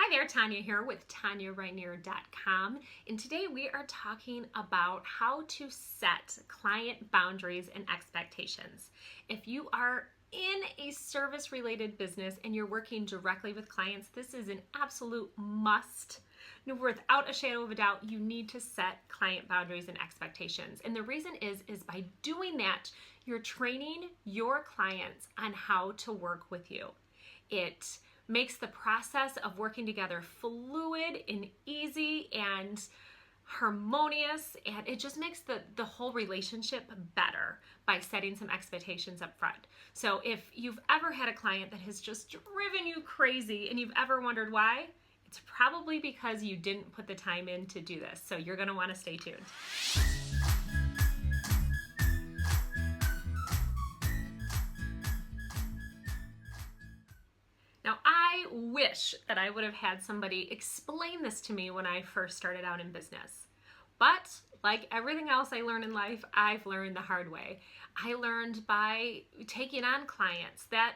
Hi there, Tonya here with TonyaRainier.com, and today we are talking about how to set client boundaries and expectations. If you are in a service-related business and you're working directly with clients, this is an absolute must. Without a shadow of a doubt, you need to set client boundaries and expectations. And the reason is by doing that, you're training your clients on how to work with you. It makes the process of working together fluid and easy and harmonious, and it just makes the whole relationship better by setting some expectations up front. So if you've ever had a client that has just driven you crazy and you've ever wondered why, it's probably because you didn't put the time in to do this. So you're going to want to stay tuned. Now, I wish that I would have had somebody explain this to me when I first started out in business. But like everything else I learn in life, I've learned the hard way. I learned by taking on clients that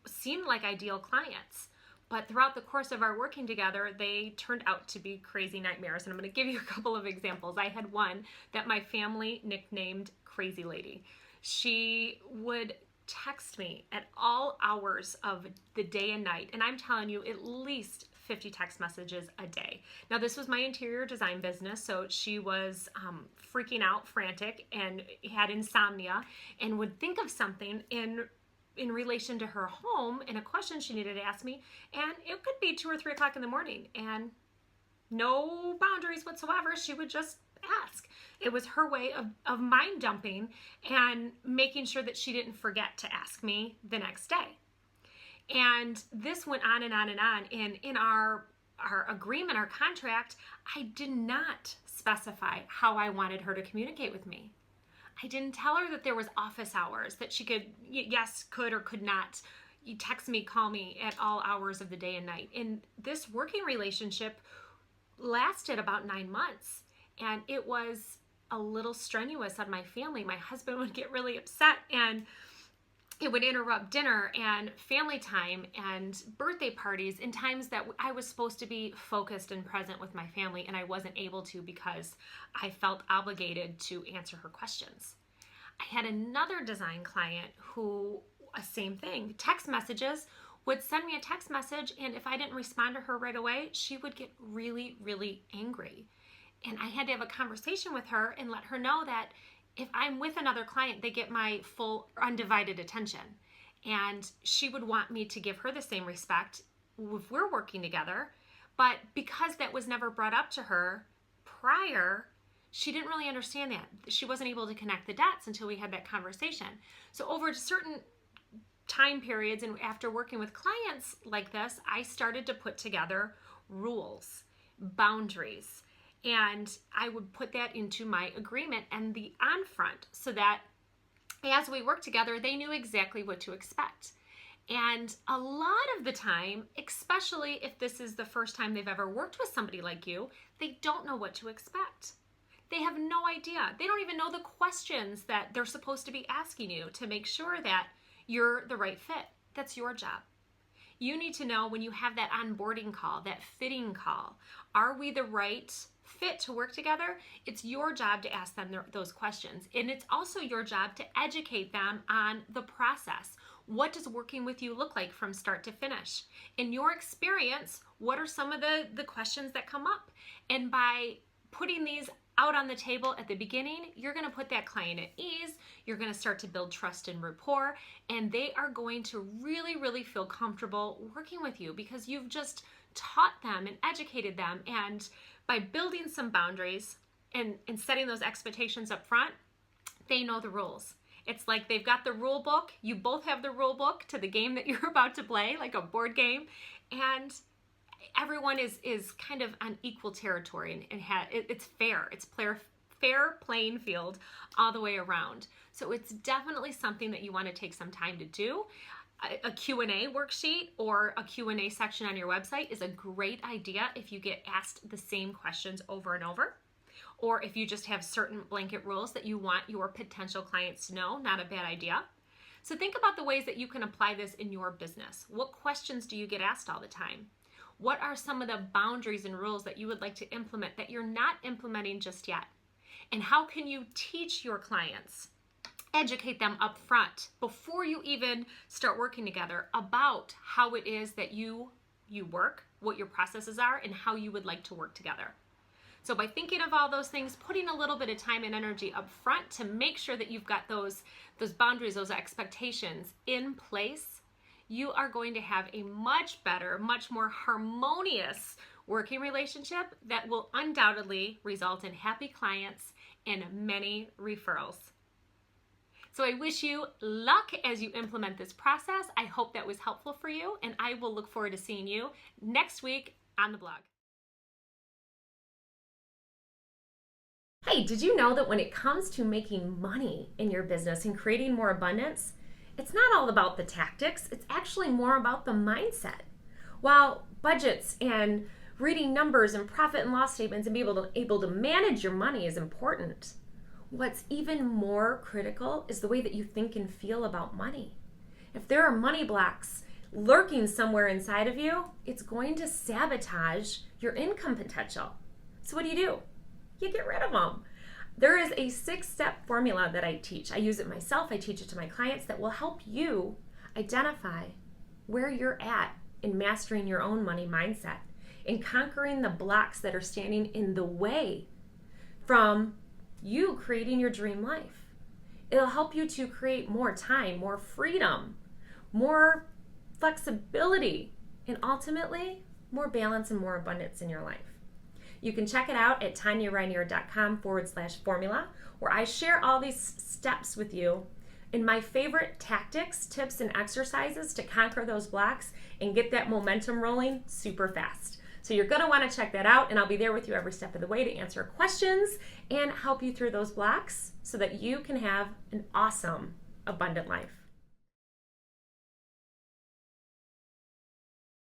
seemed like ideal clients. But throughout the course of our working together, they turned out to be crazy nightmares. And I'm going to give you a couple of examples. I had one that my family nicknamed Crazy Lady. She would text me at all hours of the day and night, and I'm telling you, at least 50 text messages a day. Now, this was my interior design business, so she was freaking out, frantic, and had insomnia, and would think of something in relation to her home and a question she needed to ask me, and it could be 2 or 3 o'clock in the morning, and no boundaries whatsoever. She would just ask. It was her way of mind dumping and making sure that she didn't forget to ask me the next day. And this went on and on and on. And in our agreement, our contract, I did not specify how I wanted her to communicate with me. I didn't tell her that there was office hours, that she could, yes, could or could not text me, call me at all hours of the day and night. And this working relationship lasted about 9 months. And it was a little strenuous on my family. My husband would get really upset, and it would interrupt dinner and family time and birthday parties in times that I was supposed to be focused and present with my family, and I wasn't able to because I felt obligated to answer her questions. I had another design client who, same thing, text messages, would send me a text message, and if I didn't respond to her right away, she would get really, really angry. And I had to have a conversation with her and let her know that if I'm with another client, they get my full undivided attention. And she would want me to give her the same respect if we're working together. But because that was never brought up to her prior, she didn't really understand that. She wasn't able to connect the dots until we had that conversation. So over certain time periods and after working with clients like this, I started to put together rules, boundaries, and I would put that into my agreement and the on front so that as we worked together, they knew exactly what to expect. And a lot of the time, especially if this is the first time they've ever worked with somebody like you, they don't know what to expect. They have no idea. They don't even know the questions that they're supposed to be asking you to make sure that you're the right fit. That's your job. You need to know when you have that onboarding call, that fitting call, are we the right fit to work together? It's your job to ask them those questions. And it's also your job to educate them on the process. What does working with you look like from start to finish? In your experience, what are some of the questions that come up? And by putting these out on the table at the beginning, you're going to put that client at ease. You're going to start to build trust and rapport, and they are going to really, really feel comfortable working with you because you've just taught them and educated them. And by building some boundaries and setting those expectations up front, they know the rules. It's like they've got the rule book. You both have the rule book to the game that you're about to play, like a board game. And everyone is kind of on equal territory, and it's fair. It's fair playing field all the way around. So it's definitely something that you want to take some time to do. A Q&A worksheet or a Q&A section on your website is a great idea if you get asked the same questions over and over, or if you just have certain blanket rules that you want your potential clients to know. Not a bad idea. So think about the ways that you can apply this in your business. What questions do you get asked all the time? What are some of the boundaries and rules that you would like to implement that you're not implementing just yet? And how can you teach your clients, educate them up front before you even start working together about how it is that you work, what your processes are, and how you would like to work together? So by thinking of all those things, putting a little bit of time and energy up front to make sure that you've got those boundaries, those expectations in place, you are going to have a much better, much more harmonious working relationship that will undoubtedly result in happy clients and many referrals. So I wish you luck as you implement this process. I hope that was helpful for you, and I will look forward to seeing you next week on the blog. Hey, did you know that when it comes to making money in your business and creating more abundance, it's not all about the tactics, it's actually more about the mindset. While budgets and reading numbers and profit and loss statements and being able to manage your money is important, what's even more critical is the way that you think and feel about money. If there are money blocks lurking somewhere inside of you, it's going to sabotage your income potential. So what do? You get rid of them. There is a 6-step formula that I teach. I use it myself. I teach it to my clients that will help you identify where you're at in mastering your own money mindset, in conquering the blocks that are standing in the way from you creating your dream life. It'll help you to create more time, more freedom, more flexibility, and ultimately more balance and more abundance in your life. You can check it out at TonyaReinier.com/formula, where I share all these steps with you in my favorite tactics, tips, and exercises to conquer those blocks and get that momentum rolling super fast. So you're going to want to check that out, and I'll be there with you every step of the way to answer questions and help you through those blocks so that you can have an awesome, abundant life.